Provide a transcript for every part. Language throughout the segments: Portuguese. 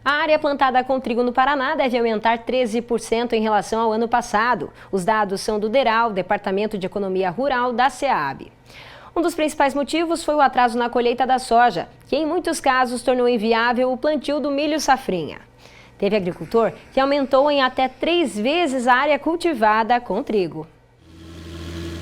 A área plantada com trigo no Paraná deve aumentar 13% em relação ao ano passado. Os dados são do DERAL, Departamento de Economia Rural da SEAB. Um dos principais motivos foi o atraso na colheita da soja, que em muitos casos tornou inviável o plantio do milho safrinha. Teve agricultor que aumentou em até 3 vezes a área cultivada com trigo.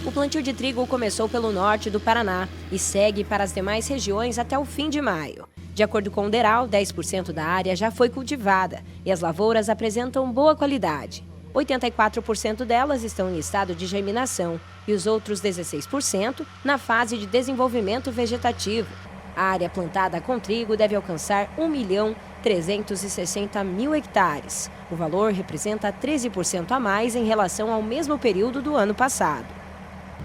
O plantio de trigo começou pelo norte do Paraná e segue para as demais regiões até o fim de maio. De acordo com o DERAL, 10% da área já foi cultivada e as lavouras apresentam boa qualidade. 84% delas estão em estado de germinação e os outros 16% na fase de desenvolvimento vegetativo. A área plantada com trigo deve alcançar 1.360.000 hectares. O valor representa 13% a mais em relação ao mesmo período do ano passado.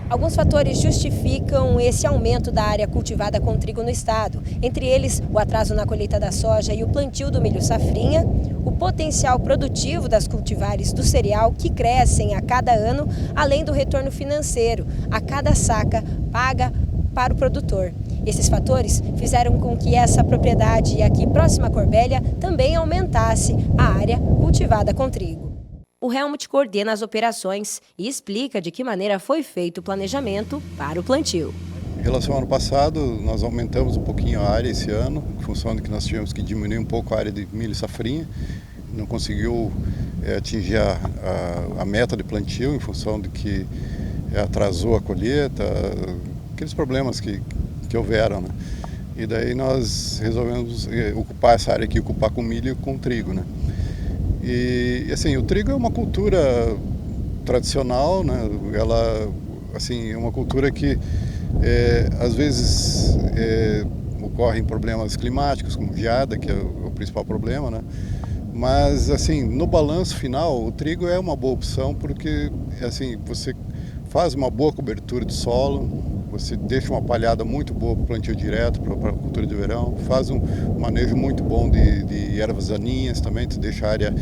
Alguns fatores justificam esse aumento da área cultivada com trigo no estado. Entre eles, o atraso na colheita da soja e o plantio do milho safrinha, o potencial produtivo das cultivares do cereal que crescem a cada ano, além do retorno financeiro a cada saca paga para o produtor. Esses fatores fizeram com que essa propriedade aqui próxima a Corbélia também aumentasse a área cultivada com trigo. O Helmut coordena as operações e explica de que maneira foi feito o planejamento para o plantio. Em relação ao ano passado, nós aumentamos um pouquinho a área esse ano, em função de que nós tivemos que diminuir um pouco a área de milho safrinha. Não conseguiu atingir a meta de plantio, em função de que atrasou a colheita, aqueles problemas que houveram, né? E daí nós resolvemos ocupar essa área aqui, ocupar com milho e com trigo, né? E assim, o trigo é uma cultura tradicional, né? Ela, assim, é uma cultura que às vezes ocorrem problemas climáticos, como geada, que é o principal problema, né? Mas assim, no balanço final, o trigo é uma boa opção porque assim, você faz uma boa cobertura de solo, você deixa uma palhada muito boa para o plantio direto, para a cultura de verão, faz um manejo muito bom de ervas daninhas também, te deixa a área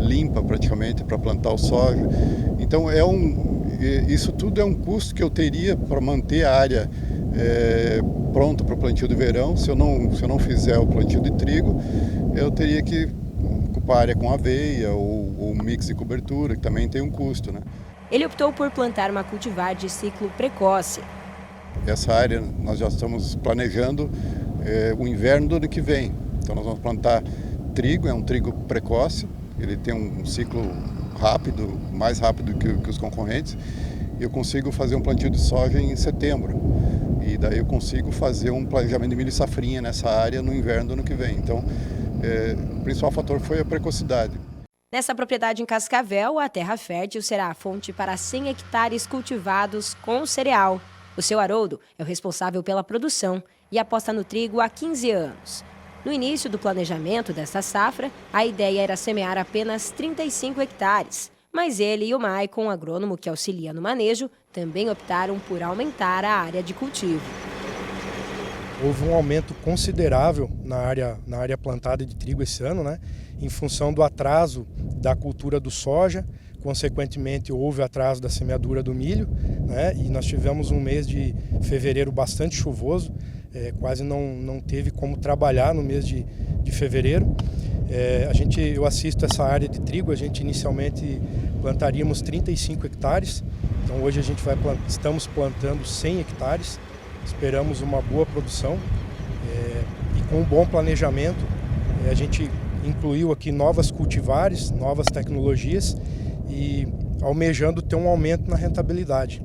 limpa praticamente para plantar o soja. Então isso tudo é um custo que eu teria para manter a área pronta para o plantio de verão. Se eu não fizer o plantio de trigo, eu teria que ocupar a área com aveia ou um mix de cobertura, que também tem um custo, né? Ele optou por plantar uma cultivar de ciclo precoce. Essa área nós já estamos planejando o inverno do ano que vem. Então nós vamos plantar trigo, é um trigo precoce, ele tem um ciclo rápido, mais rápido que os concorrentes. Eu consigo fazer um plantio de soja em setembro. E daí eu consigo fazer um planejamento de milho safrinha nessa área no inverno do ano que vem. Então o principal fator foi a precocidade. Nessa propriedade em Cascavel, a terra fértil será a fonte para 100 hectares cultivados com cereal. O seu Haroldo é o responsável pela produção e aposta no trigo há 15 anos. No início do planejamento desta safra, a ideia era semear apenas 35 hectares. Mas ele e o Maicon, agrônomo que auxilia no manejo, também optaram por aumentar a área de cultivo. Houve um aumento considerável na área plantada de trigo esse ano, né? Em função do atraso da cultura do soja. Consequentemente, houve atraso da semeadura do milho, né? E nós tivemos um mês de fevereiro bastante chuvoso, quase não teve como trabalhar no mês de fevereiro. Eu assisto essa área de trigo, a gente inicialmente plantaríamos 35 hectares, então hoje estamos plantando 100 hectares, esperamos uma boa produção e com um bom planejamento a gente incluiu aqui novas cultivares, novas tecnologias, e almejando ter um aumento na rentabilidade.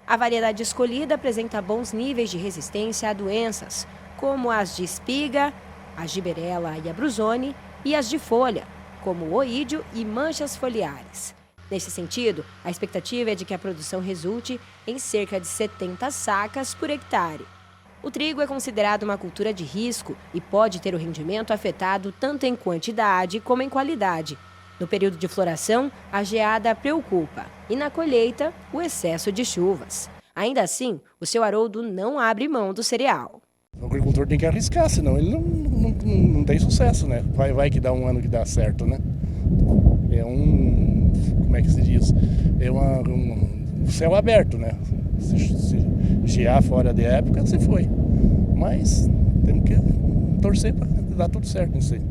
A variedade escolhida apresenta bons níveis de resistência a doenças, como as de espiga, a giberela e a brusone, e as de folha, como o oídio e manchas foliares. Nesse sentido, a expectativa é de que a produção resulte em cerca de 70 sacas por hectare. O trigo é considerado uma cultura de risco e pode ter o rendimento afetado tanto em quantidade como em qualidade. No período de floração, a geada preocupa e na colheita, o excesso de chuvas. Ainda assim, o seu Haroldo não abre mão do cereal. O agricultor tem que arriscar, senão ele não tem sucesso, né? Vai que dá um ano que dá certo, né? Como é que se diz? Um céu aberto, né? Se gear fora de época, se foi. Mas temos que torcer para dar tudo certo nisso aí.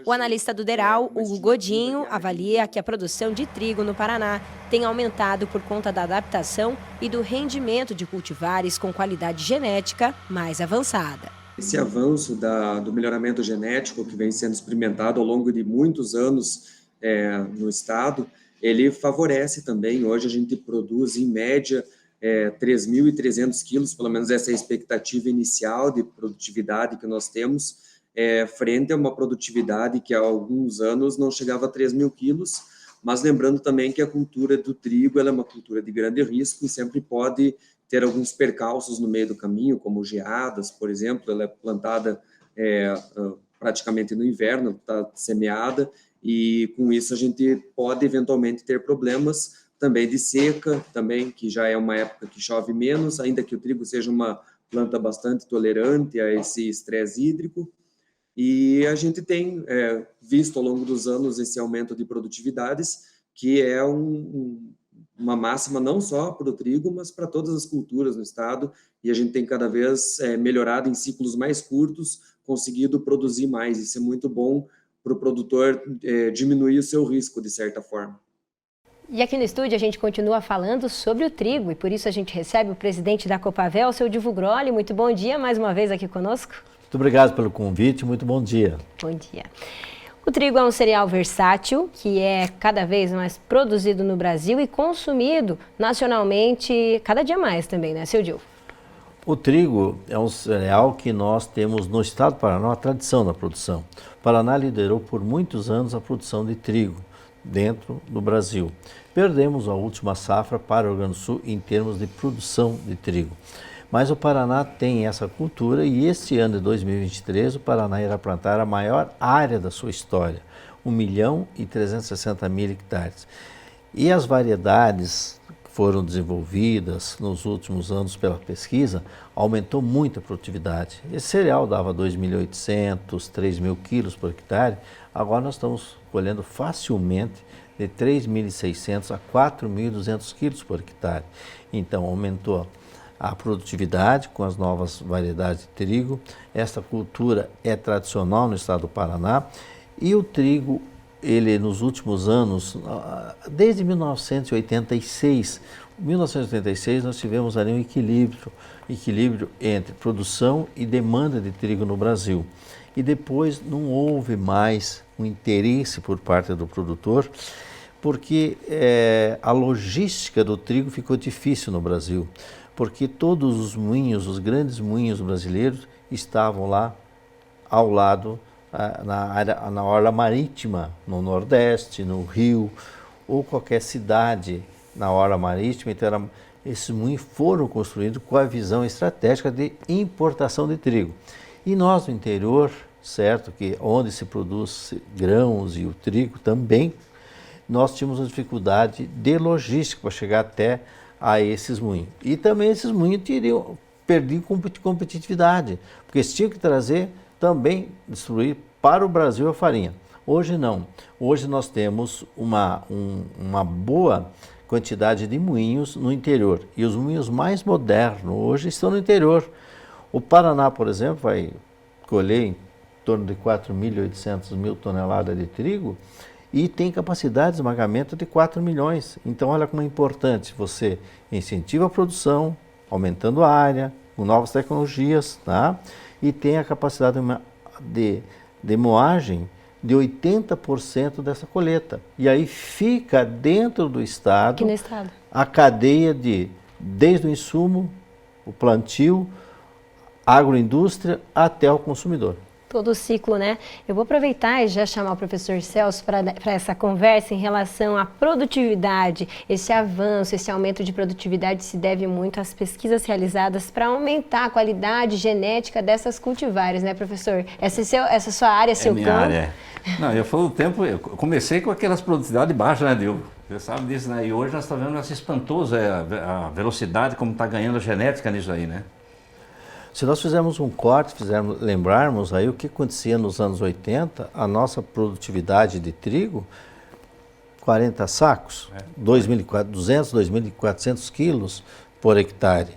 O analista do DERAL, Hugo Godinho, avalia que a produção de trigo no Paraná tem aumentado por conta da adaptação e do rendimento de cultivares com qualidade genética mais avançada. Esse avanço do melhoramento genético que vem sendo experimentado ao longo de muitos anos no estado, ele favorece também. Hoje a gente produz, em média, 3.300 quilos, pelo menos essa é a expectativa inicial de produtividade que nós temos, frente a uma produtividade que há alguns anos não chegava a 3.000 quilos, mas lembrando também que a cultura do trigo ela é uma cultura de grande risco e sempre pode ter alguns percalços no meio do caminho, como geadas, por exemplo. Ela é plantada praticamente no inverno, está semeada, e com isso a gente pode eventualmente ter problemas também de seca, também que já é uma época que chove menos, ainda que o trigo seja uma planta bastante tolerante a esse estresse hídrico. E a gente tem visto ao longo dos anos esse aumento de produtividades, que é uma máxima não só para o trigo, mas para todas as culturas no estado, e a gente tem cada vez melhorado em ciclos mais curtos, conseguido produzir mais. Isso é muito bom para o produtor diminuir o seu risco, de certa forma. E aqui no estúdio a gente continua falando sobre o trigo, e por isso a gente recebe o presidente da Copavel, seu Dilvo Grolli. Muito bom dia mais uma vez aqui conosco. Muito obrigado pelo convite, muito bom dia. Bom dia. O trigo é um cereal versátil que é cada vez mais produzido no Brasil e consumido nacionalmente cada dia mais também, né, seu Dilvo? O trigo é um cereal que nós temos no estado do Paraná uma tradição na produção. O Paraná liderou por muitos anos a produção de trigo dentro do Brasil. Perdemos a última safra para o Rio Grande do Sul em termos de produção de trigo. Mas o Paraná tem essa cultura e este ano de 2023 o Paraná irá plantar a maior área da sua história, 1.360.000 hectares. E as variedades que foram desenvolvidas nos últimos anos pela pesquisa aumentou muito a produtividade. Esse cereal dava 2.800, 3.000 quilos por hectare, agora nós estamos colhendo facilmente de 3.600 a 4.200 quilos por hectare. Então aumentou a produtividade com as novas variedades de trigo. Esta cultura é tradicional no estado do Paraná e o trigo, ele nos últimos anos, desde 1986, nós tivemos ali um equilíbrio entre produção e demanda de trigo no Brasil. E depois não houve mais um interesse por parte do produtor, porque a logística do trigo ficou difícil no Brasil, porque todos os moinhos, os grandes moinhos brasileiros estavam lá ao lado, na orla marítima, no Nordeste, no Rio, ou qualquer cidade na orla marítima. Então, esses moinhos foram construídos com a visão estratégica de importação de trigo. E nós no interior, certo, que onde se produz grãos e o trigo também, nós tínhamos uma dificuldade de logística para chegar até a esses moinhos. E também esses moinhos perdiam competitividade, porque eles tinham que trazer também, distribuir para o Brasil a farinha. Hoje não. Hoje nós temos uma boa quantidade de moinhos no interior. E os moinhos mais modernos hoje estão no interior. O Paraná, por exemplo, vai colher em torno de 4.800.000 toneladas de trigo, e tem capacidade de esmagamento de 4 milhões. Então, olha como é importante, você incentiva a produção, aumentando a área, com novas tecnologias, tá? E tem a capacidade de moagem de 80% dessa colheita. E aí fica dentro do estado, aqui no estado, a cadeia desde o insumo, o plantio, agroindústria até o consumidor. Todo o ciclo, né? Eu vou aproveitar e já chamar o professor Celso para essa conversa em relação à produtividade. Esse avanço, esse aumento de produtividade se deve muito às pesquisas realizadas para aumentar a qualidade genética dessas cultivares, né, professor? Essa sua área, seu campo? Área. Não, eu comecei com aquelas produtividades baixas, né, Dilvo? Você sabe disso, né? E hoje nós estamos vendo essa espantosa a velocidade como está ganhando a genética nisso aí, né? Se nós fizermos um corte, lembrarmos aí o que acontecia nos anos 80, a nossa produtividade de trigo, 40 sacos, 2.200, 2.400 quilos por hectare.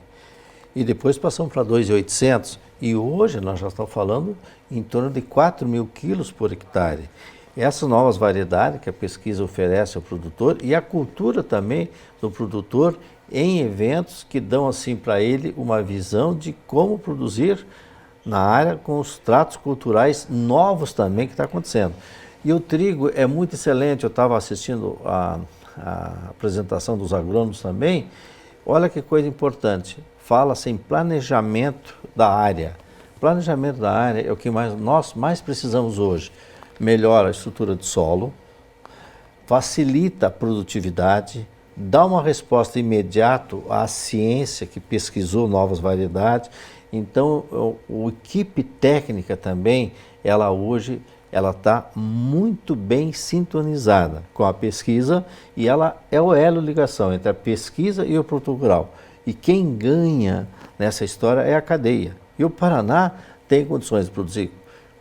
E depois passamos para 2.800. E hoje nós já estamos falando em torno de 4 mil quilos por hectare. Essas novas variedades que a pesquisa oferece ao produtor e a cultura também do produtor em eventos que dão assim para ele uma visão de como produzir na área com os tratos culturais novos também que está acontecendo. E o trigo é muito excelente, eu estava assistindo a apresentação dos agrônomos também, olha que coisa importante, fala-se em planejamento da área. Planejamento da área é o que nós mais precisamos hoje. Melhora a estrutura do solo, facilita a produtividade, dá uma resposta imediata à ciência que pesquisou novas variedades. Então, a equipe técnica também, ela hoje está muito bem sintonizada com a pesquisa e ela é o elo de ligação entre a pesquisa e o produtor rural. E quem ganha nessa história é a cadeia. E o Paraná tem condições de produzir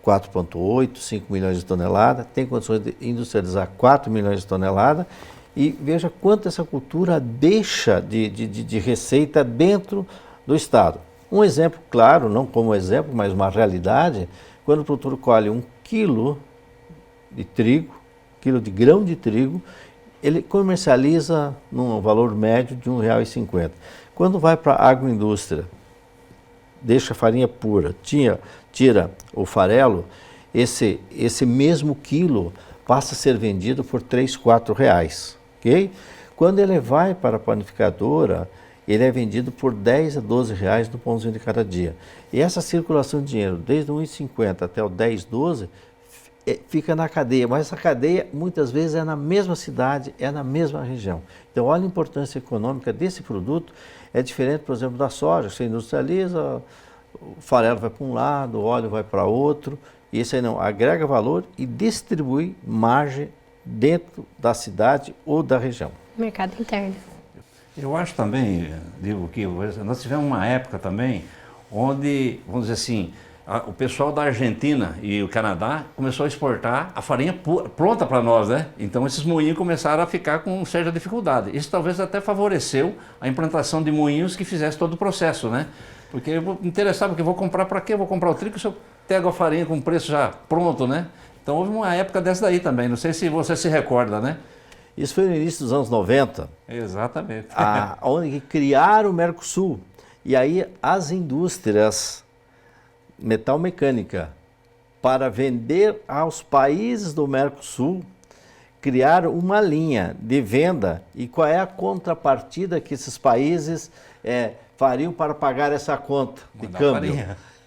4,8, 5 milhões de toneladas, tem condições de industrializar 4 milhões de toneladas e veja quanto essa cultura deixa de receita dentro do Estado. Um exemplo claro, não como exemplo, mas uma realidade, quando o produtor colhe 1 quilo de trigo, quilo de grão de trigo, ele comercializa num valor médio de R$ 1,50. Quando vai para a agroindústria, deixa a farinha pura, tira o farelo, esse mesmo quilo passa a ser vendido por R$ 3, R$ 4, ok? Quando ele vai para a panificadora, ele é vendido por R$ 10 a R$ 12 no pãozinho de cada dia. E essa circulação de dinheiro, desde o R$ 1,50 até o 10, 12, fica na cadeia, mas essa cadeia muitas vezes é na mesma cidade, é na mesma região. Então olha a importância econômica desse produto, é diferente, por exemplo, da soja, você industrializa, o farelo vai para um lado, o óleo vai para outro, e esse aí não, agrega valor e distribui margem dentro da cidade ou da região. Mercado interno. Eu acho também, digo que nós tivemos uma época também onde, vamos dizer assim, o pessoal da Argentina e o Canadá começou a exportar a farinha pronta para nós, né? Então esses moinhos começaram a ficar com certa dificuldade. Isso talvez até favoreceu a implantação de moinhos que fizesse todo o processo, né? Porque eu vou me interessar, porque eu vou comprar para quê? Eu vou comprar o trigo se eu pego a farinha com o preço já pronto, né? Então houve uma época dessa daí também, não sei se você se recorda, né? Isso foi no início dos anos 90. Exatamente. Onde criaram o Mercosul. E aí as indústrias metalmecânica, para vender aos países do Mercosul, criaram uma linha de venda. E qual é a contrapartida que esses países fariam para pagar essa conta de câmbio?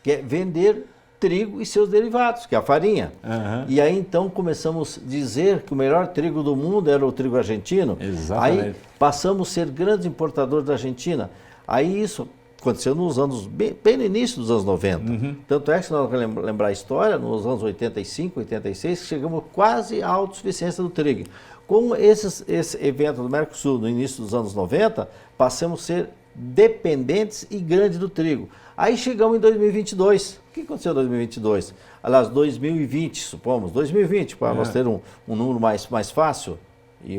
Que é vender trigo e seus derivados, que é a farinha. Uhum. E aí então começamos a dizer que o melhor trigo do mundo era o trigo argentino. Exatamente. Aí passamos a ser grandes importadores da Argentina. Aí isso aconteceu nos anos, bem no início dos anos 90. Uhum. Tanto é que, se nós lembrar a história, nos anos 85, 86, chegamos quase à autossuficiência do trigo. Com esse evento do Mercosul no início dos anos 90, passamos a ser dependentes e grandes do trigo. Aí chegamos em 2022. O que aconteceu em 2022? Aliás, 2020, supomos, 2020, para nós ter um número mais fácil e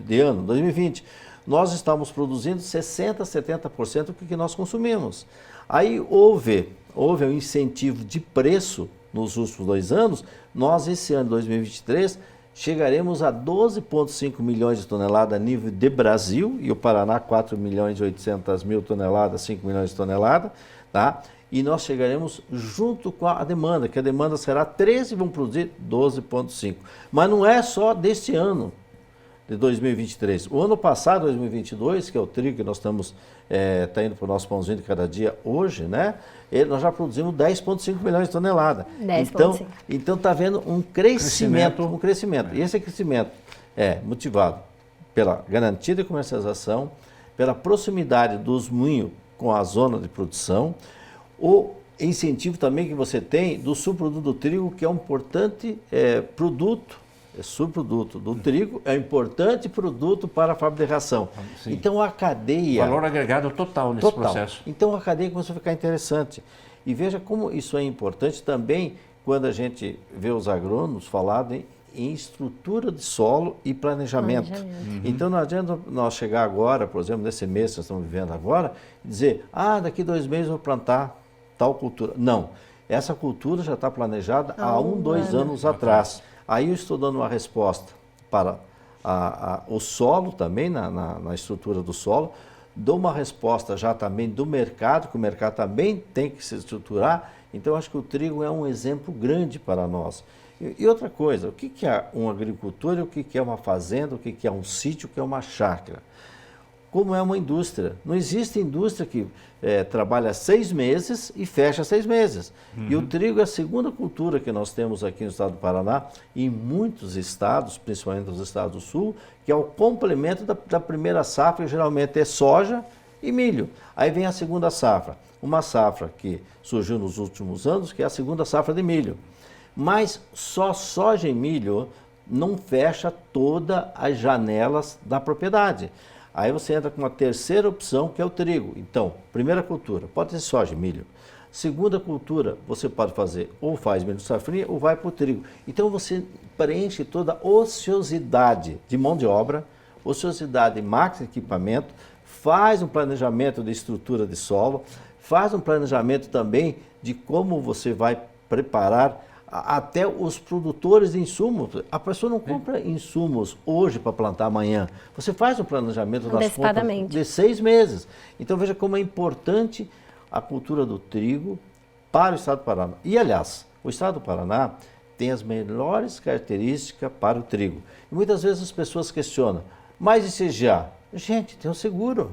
de ano, 2020. Nós estamos produzindo 60%, 70% do que nós consumimos. Aí houve um incentivo de preço nos últimos 2 anos. Nós, esse ano, 2023, chegaremos a 12,5 milhões de toneladas a nível de Brasil, e o Paraná 4 milhões e 800 mil toneladas, 5 milhões de toneladas, tá? E nós chegaremos junto com a demanda, que a demanda será 13 e vão produzir 12,5. Mas não é só deste ano, de 2023. O ano passado, 2022, que é o trigo que nós estamos tá indo para o nosso pãozinho de cada dia hoje, né? Nós já produzimos 10,5 milhões de toneladas. 10,5. Então está havendo um crescimento. E esse crescimento é motivado pela garantia de comercialização, pela proximidade dos moinhos com a zona de produção, o incentivo também que você tem do subproduto do trigo, que é um importante produto. Subproduto do trigo é um importante produto para a fábrica de ração. Sim. Então a cadeia... Valor agregado total nesse processo. Então a cadeia começou a ficar interessante. E veja como isso é importante também quando a gente vê os agrônomos falarem em estrutura de solo e planejamento. Uhum. Então não adianta nós chegar agora, por exemplo, nesse mês que nós estamos vivendo agora, e dizer, daqui 2 meses eu vou plantar tal cultura. Não, essa cultura já está planejada há 2 anos atrás. Aí eu estou dando uma resposta para o solo também, na estrutura do solo, dou uma resposta já também do mercado, que o mercado também tem que se estruturar. Então, acho que o trigo é um exemplo grande para nós. E outra coisa, o que é um agricultor, o que é uma fazenda, o que é um sítio, o que é uma chácara? Como é uma indústria. Não existe indústria que trabalha 6 meses e fecha 6 meses. E o trigo é a segunda cultura que nós temos aqui no estado do Paraná, e em muitos estados, principalmente nos estados do sul, que é o complemento da primeira safra, que geralmente é soja e milho. Aí vem a segunda safra, uma safra que surgiu nos últimos anos, que é a segunda safra de milho. Mas só soja e milho não fecha todas as janelas da propriedade. Aí você entra com uma terceira opção, que é o trigo. Então, primeira cultura, pode ser soja e milho. Segunda cultura, você pode fazer ou faz milho safrinha ou vai para o trigo. Então você preenche toda a ociosidade de mão de obra, ociosidade de máquina e equipamento, faz um planejamento de estrutura de solo, faz um planejamento também de como você vai preparar até os produtores de insumos. A pessoa não compra insumos hoje para plantar amanhã. Você faz um planejamento das compras de 6 meses. Então veja como é importante a cultura do trigo para o estado do Paraná. E aliás, o estado do Paraná tem as melhores características para o trigo. E muitas vezes as pessoas questionam, mas e se gear? Gente, tem um seguro.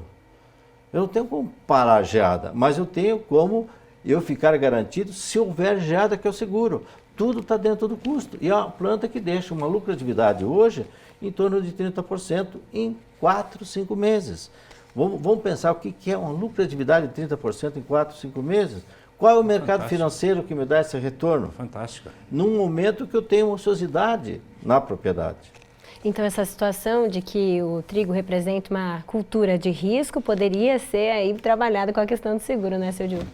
Eu não tenho como parar a geada, mas eu tenho como eu ficar garantido se houver geada, que é o seguro. Tudo está dentro do custo. E é uma planta que deixa uma lucratividade hoje em torno de 30% em 4, 5 meses. Vamos pensar o que é uma lucratividade de 30% em 4, 5 meses? Qual é o mercado financeiro que me dá esse retorno? Fantástico. Num momento que eu tenho ociosidade na propriedade. Então, essa situação de que o trigo representa uma cultura de risco poderia ser aí trabalhada com a questão do seguro, né, seu Diogo?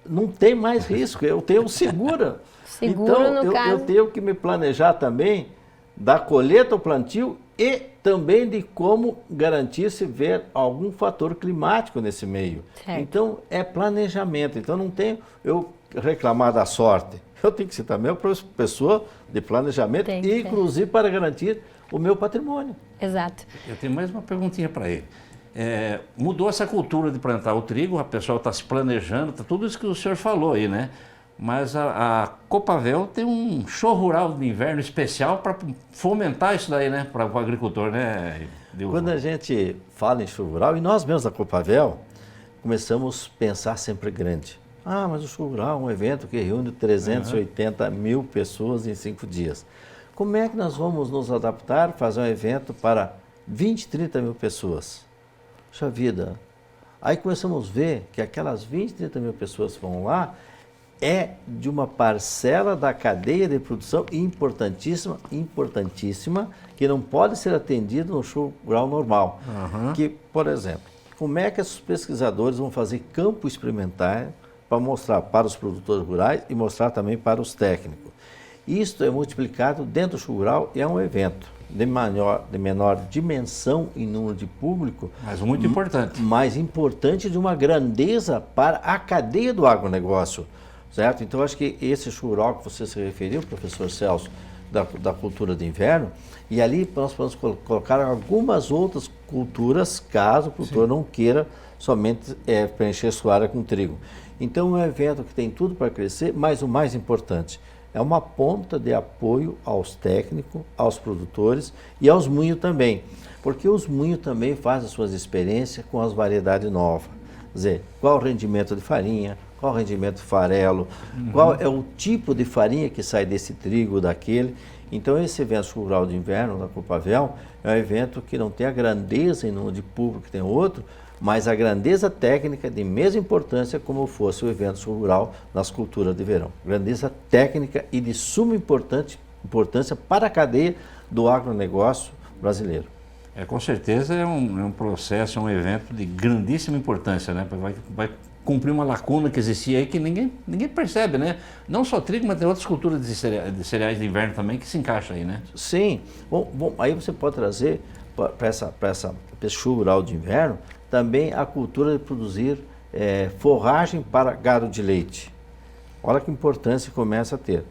Não tem mais risco, eu tenho seguro. Seguro, então, no caso... eu tenho que me planejar também da colheita ao plantio e também de como garantir se ver algum fator climático nesse meio. Certo. Então, é planejamento. Então, não tenho eu reclamar da sorte. Eu tenho que ser também uma pessoa de planejamento, inclusive para garantir o meu patrimônio. Exato. Eu tenho mais uma perguntinha para ele. Mudou essa cultura de plantar o trigo, a pessoa está se planejando, tá tudo isso que o senhor falou aí, né? Mas a Copavel tem um show rural de inverno especial para fomentar isso daí, né? Para o agricultor, né? Quando a gente fala em show rural, e nós mesmos da Copavel, começamos a pensar sempre grande. Ah, mas o show rural é um evento que reúne 380 mil pessoas em 5 dias. Como é que nós vamos nos adaptar, fazer um evento para 20, 30 mil pessoas? Puxa vida. Aí começamos a ver que aquelas 20, 30 mil pessoas que vão lá é de uma parcela da cadeia de produção importantíssima, que não pode ser atendida no show rural normal. Que, por exemplo, como é que os pesquisadores vão fazer campo experimental para mostrar para os produtores rurais e mostrar também para os técnicos? Isto é multiplicado dentro do show rural e é um evento de menor dimensão em número de público. Mas muito importante. Mais importante, de uma grandeza para a cadeia do agronegócio. Certo? Então, acho que esse show rural que você se referiu, professor Celso, da cultura de inverno, e ali nós podemos colocar algumas outras culturas, caso o produtor não queira somente preencher sua área com trigo. Então, é um evento que tem tudo para crescer, mas o mais importante, é uma ponta de apoio aos técnicos, aos produtores e aos moinhos também, porque os moinhos também fazem suas experiências com as variedades novas. Quer dizer, qual o rendimento de farinha, qual o rendimento de farelo, qual é o tipo de farinha que sai desse trigo, daquele. Então, esse evento rural de inverno da Copavel é um evento que não tem a grandeza em número de público que tem outro, mas a grandeza técnica de mesma importância como fosse o evento rural nas culturas de verão. Grandeza técnica e de suma importância para a cadeia do agronegócio brasileiro. Com certeza é um processo, é um evento de grandíssima importância, né? Vai cumprir uma lacuna que existia aí que ninguém percebe, né? Não só trigo, mas tem outras culturas de cereais de inverno também que se encaixam aí, né? Sim. Bom, aí você pode trazer para esse show rural de inverno também a cultura de produzir forragem para gado de leite. Olha que importância começa a ter.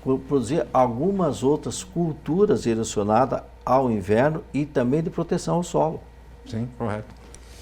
Produzir algumas outras culturas direcionadas ao inverno e também de proteção ao solo. Sim, correto.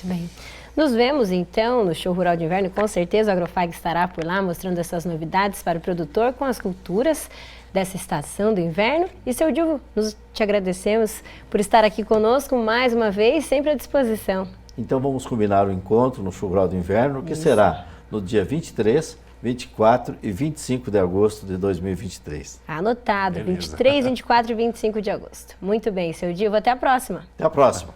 Muito bem. Nos vemos então no Show Rural de Inverno. Com certeza o Agrofag estará por lá mostrando essas novidades para o produtor com as culturas dessa estação do inverno. E, seu Dilvo, nós te agradecemos por estar aqui conosco mais uma vez, sempre à disposição. Então vamos combinar o encontro no Show Rural de Inverno, que será no dia 23, 24 e 25 de agosto de 2023. Anotado, Beleza. 23, 24 e 25 de agosto. Muito bem, seu Dilvo, até a próxima. Até a próxima.